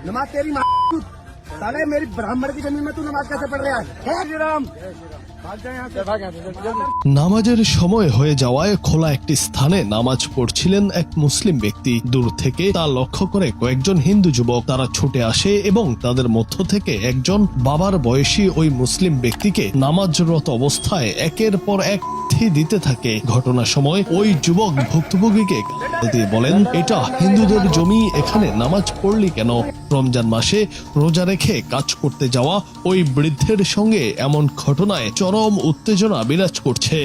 नमाज तेरी माँ साले मेरी ब्राह्मण की जमीन में तू नमाज कैसे पढ़ रहा है? जय राम भाग जा यहाँ से, भाग यहाँ से, जल्दी। নামাজের সময় হয়ে যাওয়ায় খোলা একটি স্থানে নামাজ পড়ছিলেন এক মুসলিম ব্যক্তি। দূর থেকে তা লক্ষ্য করে কয়েকজন হিন্দু যুবক তারা ছুটে আসে এবং তাদের মধ্য থেকে একজন বাবার বয়সী ওই মুসলিম ব্যক্তিকে নামাজরত অবস্থায় একের পর এক দিতে থাকে। ঘটনার সময় ওই যুবক ভুক্তভোগীকে গাল দিয়ে বলেন, এটা হিন্দুদের জমি, এখানে নামাজ পড়লি কেন? রমজান মাসে রোজা রেখে কাজ করতে যাওয়া ওই বৃদ্ধের সঙ্গে এমন ঘটনায় চরম উত্তেজনা বিরাজ করছে।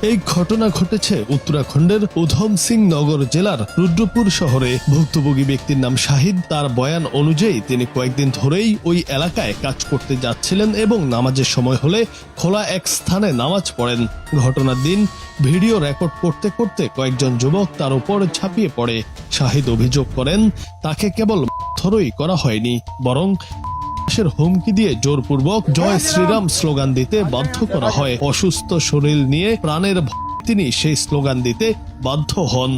এই ঘটনা ঘটেছে উত্তরাখণ্ডের উধম সিং নগর জেলার রুদ্রপুর শহরে। ভুক্তভোগী ব্যক্তির নাম শাহিদ। তার বয়ান অনুযায়ী তিনি কয়েকদিন ধরেই ওই এলাকায় কাজ করতে যাচ্ছিলেন এবং নামাজের সময় হলে খোলা এক স্থানে নামাজ পড়েন। ঘটনার দিন ভিডিও রেকর্ড করতে করতে কয়েকজন যুবক তার উপর ঝাঁপিয়ে পড়ে। শাহিদ অভিযোগ করেন, তাকে কেবল মারধরই করা হয়নি, বরং হুমকি দিয়ে জোরপূর্বক জয় শ্রীরাম স্লোগান দিতে বাধ্য করা হয়। অসুস্থ শরীর নিয়ে প্রাণের ভয়ে তিনি সেই স্লোগান দিতে বাধ্য হন।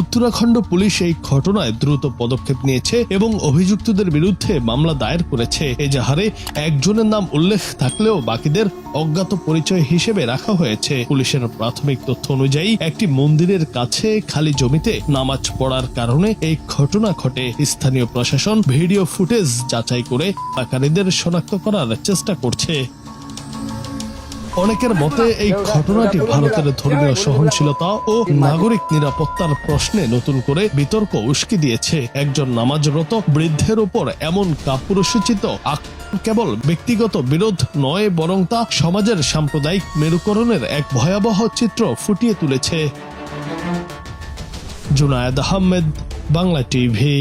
উত্তরাখণ্ড পুলিশ এই ঘটনায় দ্রুত পদক্ষেপ নিয়েছে এবং অভিযুক্তদের বিরুদ্ধে মামলা দায়ের করেছে। এজাহারে একজনের নাম উল্লেখ থাকলেও বাকিদের অজ্ঞাত পরিচয় হিসেবে রাখা হয়েছে। পুলিশের প্রাথমিক তথ্য অনুযায়ী একটি মন্দিরের কাছে খালি জমিতে নামাজ পড়ার কারণে এই ঘটনা ঘটে। স্থানীয় প্রশাসন ভিডিও ফুটেজ যাচাই করে হত্যাকারীদের শনাক্ত করার চেষ্টা করছে। অনেকের মতে এই ঘটনাটি ভারতের ধর্মীয় সহনশীলতা ও নাগরিক নিরাপত্তার প্রশ্নে নতুন করে বিতর্ক উস্কে দিয়েছে। একজন নামাজরত বৃদ্ধের উপর এমন কাপুরুষোচিত আক্রমণ কেবল ব্যক্তিগত বিরোধ নয়, বরং তা সমাজের সাম্প্রদায়িক মেরুকরণের এক ভয়াবহ চিত্র ফুটিয়ে তুলেছে। জুনায়েদ আহমেদ, বাংলা টিভি।